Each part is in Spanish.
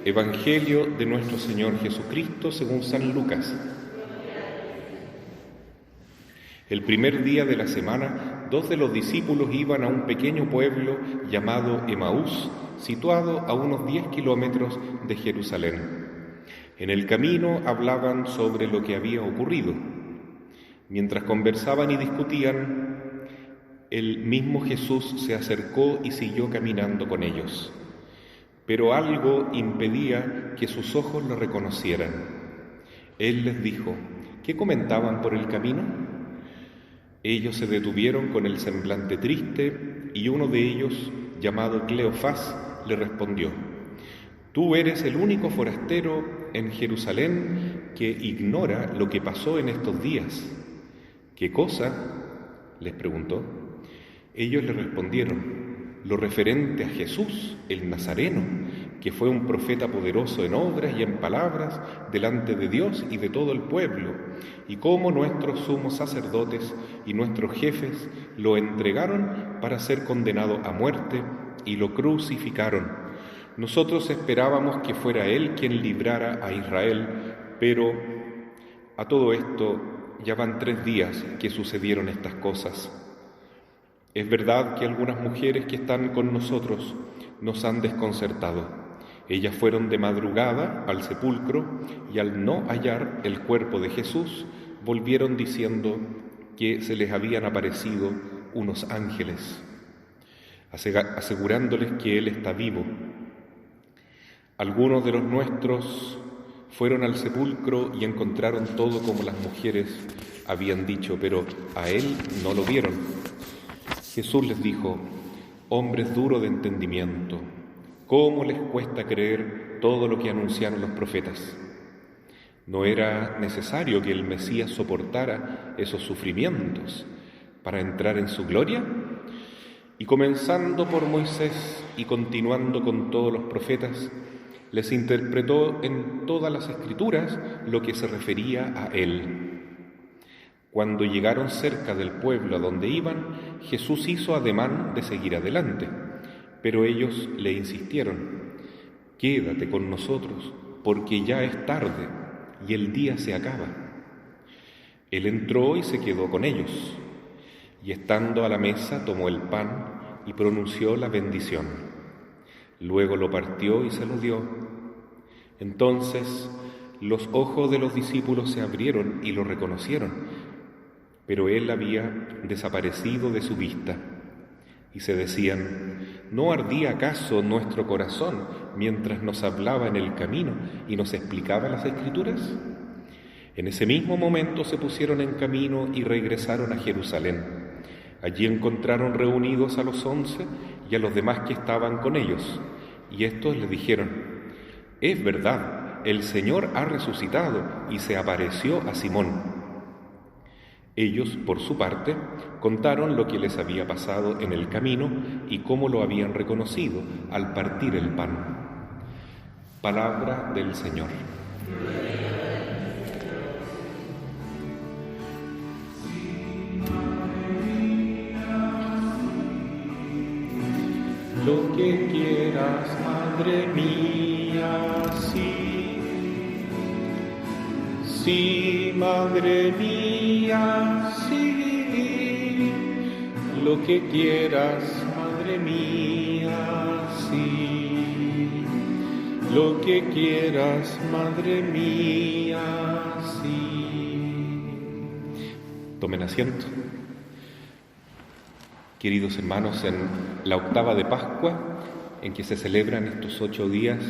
Evangelio de nuestro Señor Jesucristo según San Lucas. El primer día de la semana, 2 de los discípulos iban a un pequeño pueblo llamado Emaús, situado a unos 10 kilómetros de Jerusalén. En el camino hablaban sobre lo que había ocurrido. Mientras conversaban y discutían, el mismo Jesús se acercó y siguió caminando con ellos. Pero algo impedía que sus ojos lo reconocieran. Él les dijo: ¿qué comentaban por el camino? Ellos se detuvieron con el semblante triste y uno de ellos, llamado Cleofás, le respondió: «Tú eres el único forastero en Jerusalén que ignora lo que pasó en estos días». «¿Qué cosa?», les preguntó. Ellos le respondieron: «Lo referente a Jesús, el Nazareno, que fue un profeta poderoso en obras y en palabras delante de Dios y de todo el pueblo, y cómo nuestros sumos sacerdotes y nuestros jefes lo entregaron para ser condenado a muerte y lo crucificaron. Nosotros esperábamos que fuera Él quien librara a Israel, pero a todo esto ya van 3 días que sucedieron estas cosas. Es verdad que algunas mujeres que están con nosotros nos han desconcertado. Ellas fueron de madrugada al sepulcro y al no hallar el cuerpo de Jesús, volvieron diciendo que se les habían aparecido unos ángeles, asegurándoles que Él está vivo. Algunos de los nuestros fueron al sepulcro y encontraron todo como las mujeres habían dicho, pero a Él no lo vieron». Jesús les dijo: «Hombres duros de entendimiento, ¿cómo les cuesta creer todo lo que anunciaron los profetas? ¿No era necesario que el Mesías soportara esos sufrimientos para entrar en su gloria? Y comenzando por Moisés y continuando con todos los profetas, les interpretó en todas las Escrituras lo que se refería a Él». Cuando llegaron cerca del pueblo a donde iban, Jesús hizo ademán de seguir adelante, pero ellos le insistieron: «Quédate con nosotros, porque ya es tarde y el día se acaba». Él entró y se quedó con ellos, y estando a la mesa tomó el pan y pronunció la bendición. Luego lo partió y se lo dio. Entonces los ojos de los discípulos se abrieron y lo reconocieron, pero Él había desaparecido de su vista. Y se decían: ¿no ardía acaso nuestro corazón mientras nos hablaba en el camino y nos explicaba las Escrituras? En ese mismo momento se pusieron en camino y regresaron a Jerusalén. Allí encontraron reunidos a los 11 y a los demás que estaban con ellos, y estos les dijeron: «Es verdad, el Señor ha resucitado y se apareció a Simón». Ellos, por su parte, contaron lo que les había pasado en el camino y cómo lo habían reconocido al partir el pan. Palabra del Señor. Lo que quieras, Madre mía, sí. Sí, Madre mía, sí, lo que quieras, Madre mía, sí, lo que quieras, Madre mía, sí. Tomen asiento. Queridos hermanos, en la octava de Pascua, en que se celebran estos 8 días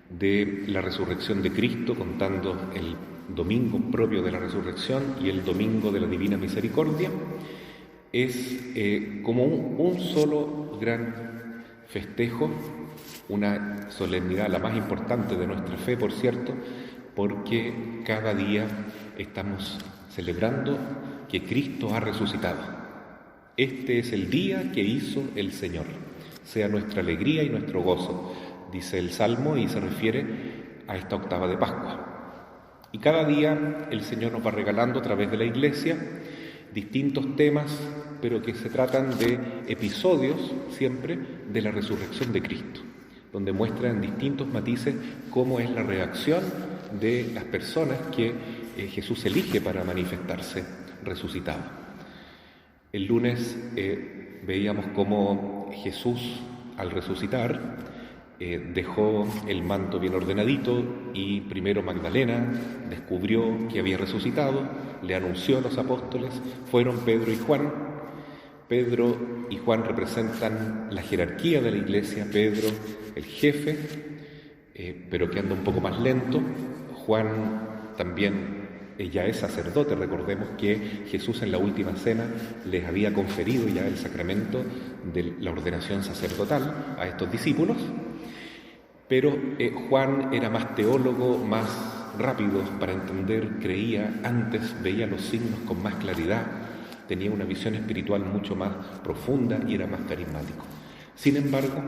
de la resurrección de Cristo, contando el domingo propio de la resurrección y el domingo de la Divina Misericordia, es como un solo gran festejo, una solemnidad, la más importante de nuestra fe, por cierto, porque cada día estamos celebrando que Cristo ha resucitado. Este es el día que hizo el Señor, sea nuestra alegría y nuestro gozo, dice el Salmo, y se refiere a esta octava de Pascua. Y cada día el Señor nos va regalando a través de la Iglesia distintos temas, pero que se tratan de episodios siempre de la resurrección de Cristo. donde muestra en distintos matices cómo es la reacción de las personas que Jesús elige para manifestarse resucitado. El lunes veíamos cómo Jesús, al resucitar, dejó el manto bien ordenadito y primero Magdalena descubrió que había resucitado, le anunció a los apóstoles, fueron Pedro y Juan. Pedro y Juan representan la jerarquía de la iglesia, Pedro el jefe, pero que anda un poco más lento. Juan también ya es sacerdote. Recordemos que Jesús en la última cena les había conferido ya el sacramento de la ordenación sacerdotal a estos discípulos, pero Juan era más teólogo, más rápido para entender, creía antes, veía los signos con más claridad, tenía una visión espiritual mucho más profunda y era más carismático. Sin embargo,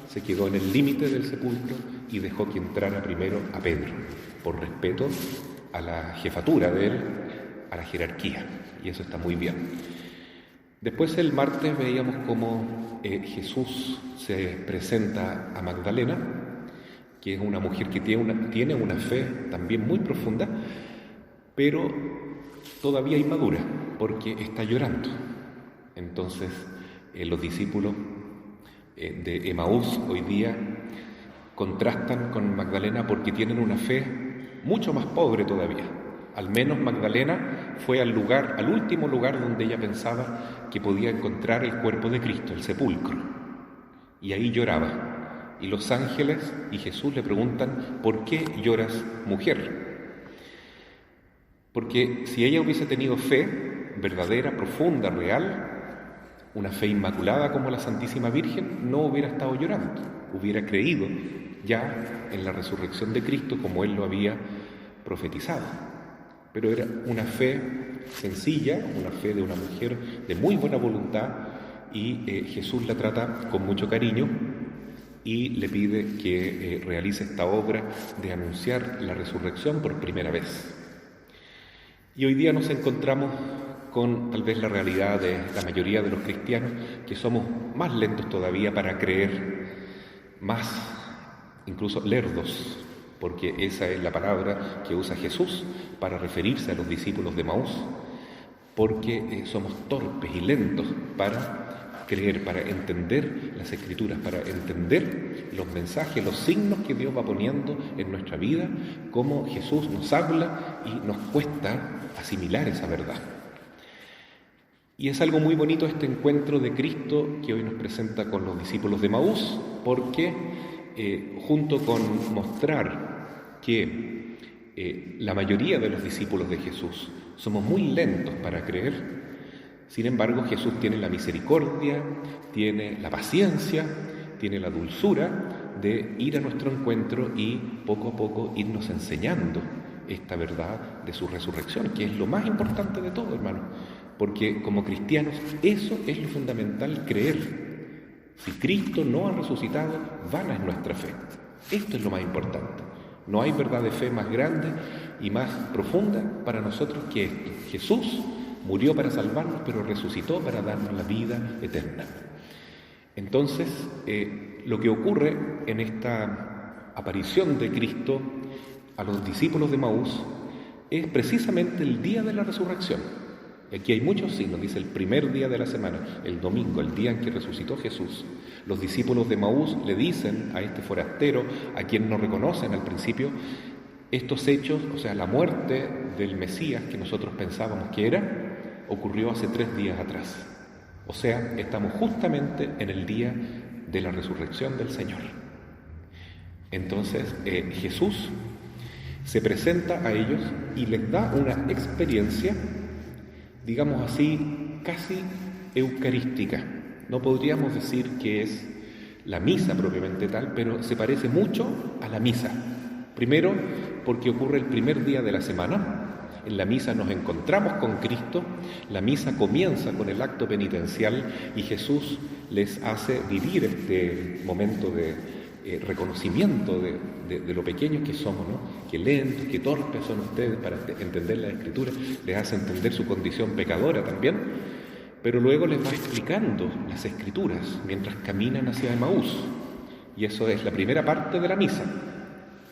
se quedó en el límite del sepulcro y dejó que entrara primero a Pedro, por respeto a la jefatura de él, a la jerarquía, y eso está muy bien. Después el martes veíamos cómo Jesús se presenta a Magdalena, que es una mujer que tiene una fe también muy profunda, pero todavía inmadura, porque está llorando. Entonces los discípulos de Emaús hoy día contrastan con Magdalena porque tienen una fe mucho más pobre todavía. Al menos Magdalena fue al último lugar donde ella pensaba que podía encontrar el cuerpo de Cristo, el sepulcro, y ahí lloraba. Y los ángeles y Jesús le preguntan: ¿por qué lloras, mujer? Porque si ella hubiese tenido fe verdadera, profunda, real, una fe inmaculada como la Santísima Virgen, no hubiera estado llorando, hubiera creído ya en la resurrección de Cristo como Él lo había profetizado. Pero era una fe sencilla, una fe de una mujer de muy buena voluntad, y Jesús la trata con mucho cariño y le pide que realice esta obra de anunciar la resurrección por primera vez. Y hoy día nos encontramos con tal vez la realidad de la mayoría de los cristianos, que somos más lentos todavía para creer, más incluso lerdos, porque esa es la palabra que usa Jesús para referirse a los discípulos de Emaús, porque somos torpes y lentos para creer, para entender las Escrituras, para entender los mensajes, los signos que Dios va poniendo en nuestra vida, cómo Jesús nos habla y nos cuesta asimilar esa verdad. Y es algo muy bonito este encuentro de Cristo que hoy nos presenta con los discípulos de Emaús, porque junto con mostrar que la mayoría de los discípulos de Jesús somos muy lentos para creer, sin embargo Jesús tiene la misericordia, tiene la paciencia, tiene la dulzura de ir a nuestro encuentro y poco a poco irnos enseñando esta verdad de su resurrección, que es lo más importante de todo, hermano, porque como cristianos eso es lo fundamental, creer. Si Cristo no ha resucitado, vana es nuestra fe. Esto es lo más importante. No hay verdad de fe más grande y más profunda para nosotros que esto. Jesús murió para salvarnos, pero resucitó para darnos la vida eterna. Entonces, lo que ocurre en esta aparición de Cristo a los discípulos de Emaús es precisamente el día de la resurrección. Aquí hay muchos signos, dice el primer día de la semana, el domingo, el día en que resucitó Jesús. Los discípulos de Emaús le dicen a este forastero, a quien no reconocen al principio, estos hechos, o sea, la muerte del Mesías que nosotros pensábamos que era, ocurrió hace 3 días atrás. O sea, estamos justamente en el día de la resurrección del Señor. Entonces, Jesús se presenta a ellos y les da una experiencia, digamos así, casi eucarística. No podríamos decir que es la misa propiamente tal, pero se parece mucho a la misa. Primero, porque ocurre el primer día de la semana. En la misa nos encontramos con Cristo, la misa comienza con el acto penitencial y Jesús les hace vivir este momento de reconocimiento de lo pequeños que somos, ¿no? Qué lentos, qué torpes son ustedes para entender la Escritura, les hace entender su condición pecadora también, pero luego les va explicando las Escrituras mientras caminan hacia Emaús. Y eso es la primera parte de la misa,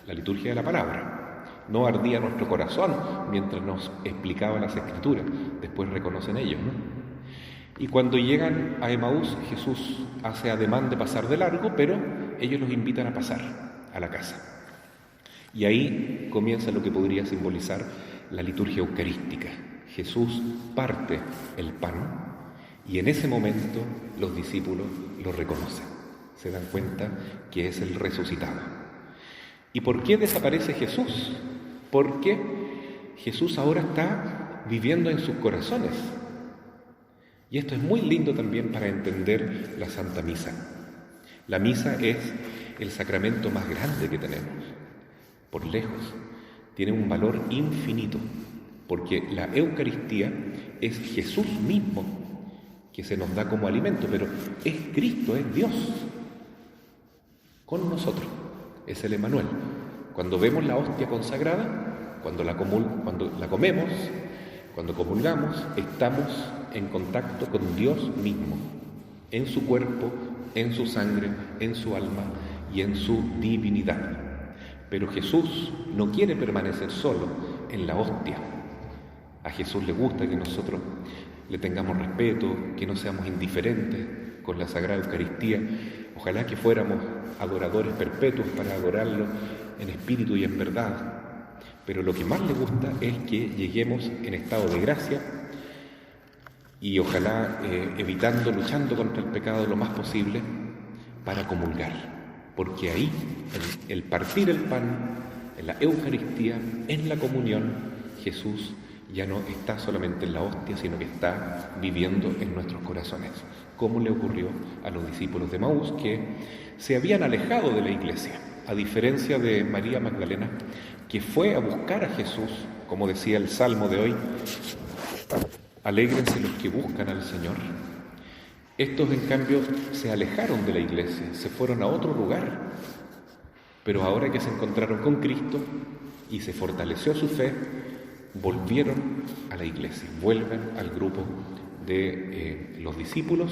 la liturgia de la palabra. No ardía nuestro corazón mientras nos explicaba las Escrituras, después reconocen ellos, ¿no? Y cuando llegan a Emaús, Jesús hace ademán de pasar de largo, pero ellos los invitan a pasar a la casa. Y ahí comienza lo que podría simbolizar la liturgia eucarística. Jesús parte el pan y en ese momento los discípulos lo reconocen. Se dan cuenta que es el resucitado. ¿Y por qué desaparece Jesús? Porque Jesús ahora está viviendo en sus corazones. Y esto es muy lindo también para entender la Santa Misa. La misa es el sacramento más grande que tenemos, por lejos. Tiene un valor infinito, porque la Eucaristía es Jesús mismo que se nos da como alimento, pero es Cristo, es Dios con nosotros, es el Emmanuel. Cuando vemos la hostia consagrada, cuando la comemos, cuando comulgamos, estamos en contacto con Dios mismo, en su cuerpo, en su sangre, en su alma y en su divinidad. Pero Jesús no quiere permanecer solo en la hostia. A Jesús le gusta que nosotros le tengamos respeto, que no seamos indiferentes con la Sagrada Eucaristía. Ojalá que fuéramos adoradores perpetuos para adorarlo en espíritu y en verdad. Pero lo que más le gusta es que lleguemos en estado de gracia y ojalá luchando contra el pecado lo más posible para comulgar. Porque ahí, el partir el pan, en la Eucaristía, en la comunión, Jesús ya no está solamente en la hostia, sino que está viviendo en nuestros corazones, como le ocurrió a los discípulos de Emaús, que se habían alejado de la iglesia, a diferencia de María Magdalena, que fue a buscar a Jesús, como decía el Salmo de hoy, alégrense los que buscan al Señor. Estos, en cambio, se alejaron de la iglesia, se fueron a otro lugar, pero ahora que se encontraron con Cristo y se fortaleció su fe, volvieron a la iglesia, vuelven al grupo de los discípulos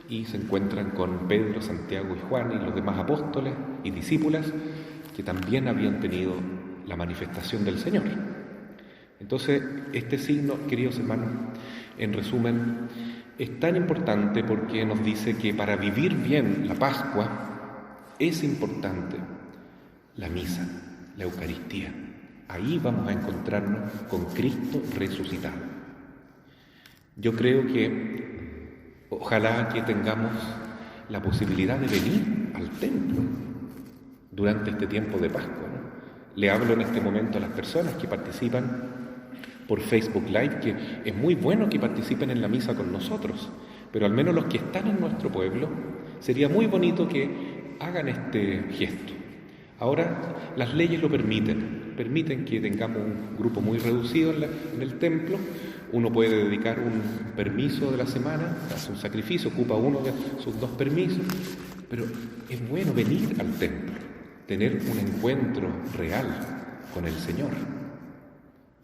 y se encuentran con Pedro, Santiago y Juan y los demás apóstoles y discípulas que también habían tenido la manifestación del Señor. Entonces, este signo, queridos hermanos, en resumen, es tan importante porque nos dice que para vivir bien la Pascua es importante la misa, la Eucaristía. Ahí vamos a encontrarnos con Cristo resucitado. Yo creo que ojalá que tengamos la posibilidad de venir al templo durante este tiempo de Pascua, ¿no? Le hablo en este momento a las personas que participan por Facebook Live, que es muy bueno que participen en la misa con nosotros, pero al menos los que están en nuestro pueblo, sería muy bonito que hagan este gesto. Ahora las leyes lo permiten que tengamos un grupo muy reducido en el templo. Uno puede dedicar un permiso de la semana, hace un sacrificio, ocupa uno de sus 2 permisos, pero es bueno venir al templo, tener un encuentro real con el Señor,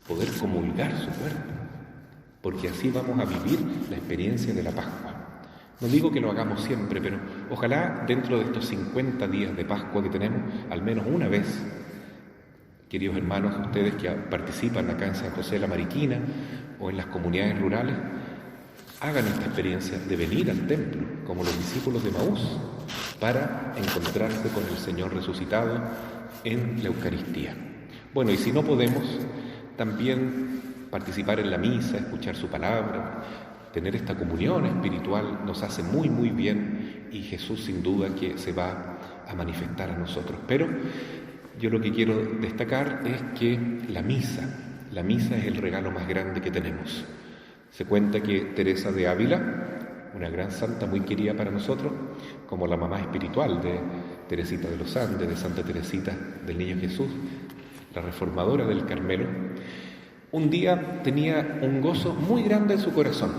poder comulgar su cuerpo, porque así vamos a vivir la experiencia de la Pascua. No digo que lo hagamos siempre, pero ojalá dentro de estos 50 días de Pascua que tenemos, al menos una vez, queridos hermanos, ustedes que participan acá en San José de la Mariquina o en las comunidades rurales, hagan esta experiencia de venir al templo, como los discípulos de Emaús, para encontrarse con el Señor resucitado en la Eucaristía. Bueno, y si no podemos, también participar en la misa, escuchar su palabra, tener esta comunión espiritual nos hace muy, muy bien y Jesús sin duda que se va a manifestar a nosotros. Pero yo lo que quiero destacar es que la misa es el regalo más grande que tenemos. Se cuenta que Teresa de Ávila, una gran santa muy querida para nosotros, como la mamá espiritual de Teresita de los Andes, de Santa Teresita del Niño Jesús, la reformadora del Carmelo, un día tenía un gozo muy grande en su corazón.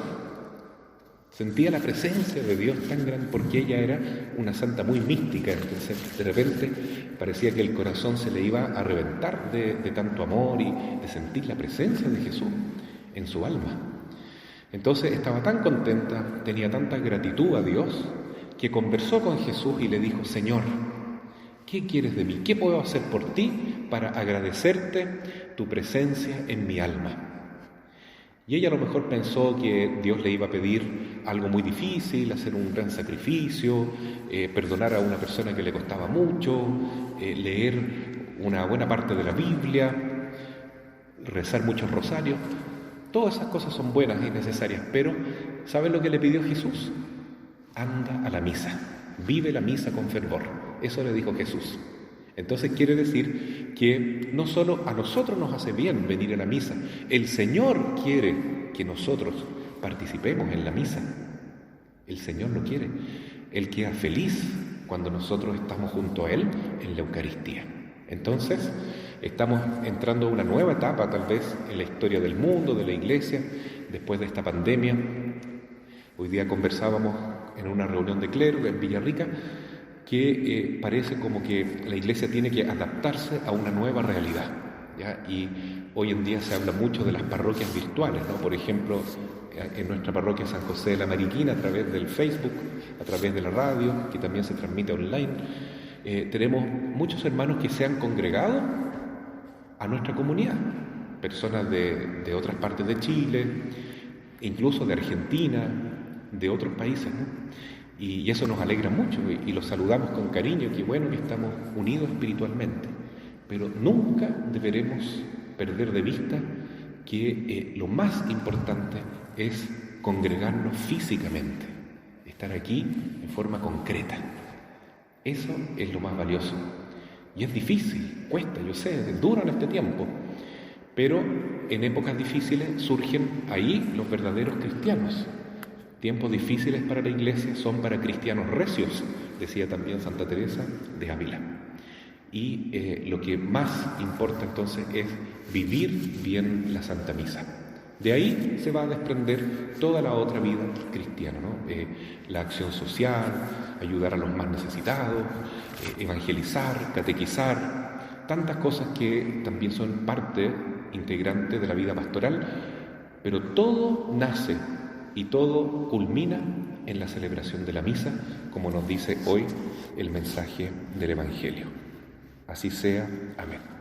Sentía la presencia de Dios tan grande porque ella era una santa muy mística. Entonces, de repente parecía que el corazón se le iba a reventar de tanto amor y de sentir la presencia de Jesús en su alma. Entonces estaba tan contenta, tenía tanta gratitud a Dios, que conversó con Jesús y le dijo: Señor, ¿qué quieres de mí? ¿Qué puedo hacer por ti para agradecerte tu presencia en mi alma? Y ella a lo mejor pensó que Dios le iba a pedir algo muy difícil, hacer un gran sacrificio, perdonar a una persona que le costaba mucho, leer una buena parte de la Biblia, rezar muchos rosarios. Todas esas cosas son buenas y necesarias, pero ¿saben lo que le pidió Jesús? Anda a la misa, vive la misa con fervor. Eso le dijo Jesús. Entonces quiere decir que no solo a nosotros nos hace bien venir a la misa, el Señor quiere que nosotros participemos en la misa. El Señor lo quiere. Él queda feliz cuando nosotros estamos junto a Él en la Eucaristía. Entonces, estamos entrando a una nueva etapa, tal vez, en la historia del mundo, de la Iglesia, después de esta pandemia. Hoy día conversábamos en una reunión de clero en Villarrica, que parece como que la Iglesia tiene que adaptarse a una nueva realidad, ¿ya? Y hoy en día se habla mucho de las parroquias virtuales, ¿no? Por ejemplo, en nuestra parroquia San José de la Mariquina, a través del Facebook, a través de la radio, que también se transmite online, tenemos muchos hermanos que se han congregado a nuestra comunidad, personas de otras partes de Chile, incluso de Argentina, de otros países, ¿no? Y eso nos alegra mucho y los saludamos con cariño. Qué bueno que estamos unidos espiritualmente, pero nunca deberemos perder de vista que lo más importante es congregarnos físicamente, estar aquí en forma concreta. Eso es lo más valioso. Y es difícil, cuesta, yo sé, es duro en este tiempo, pero en épocas difíciles surgen ahí los verdaderos cristianos. Tiempos difíciles para la Iglesia son para cristianos recios, decía también Santa Teresa de Ávila. Y lo que más importa entonces es vivir bien la Santa Misa. De ahí se va a desprender toda la otra vida cristiana, ¿no? La acción social, ayudar a los más necesitados, evangelizar, catequizar, tantas cosas que también son parte integrante de la vida pastoral, pero todo nace y todo culmina en la celebración de la misa, como nos dice hoy el mensaje del Evangelio. Así sea. Amén.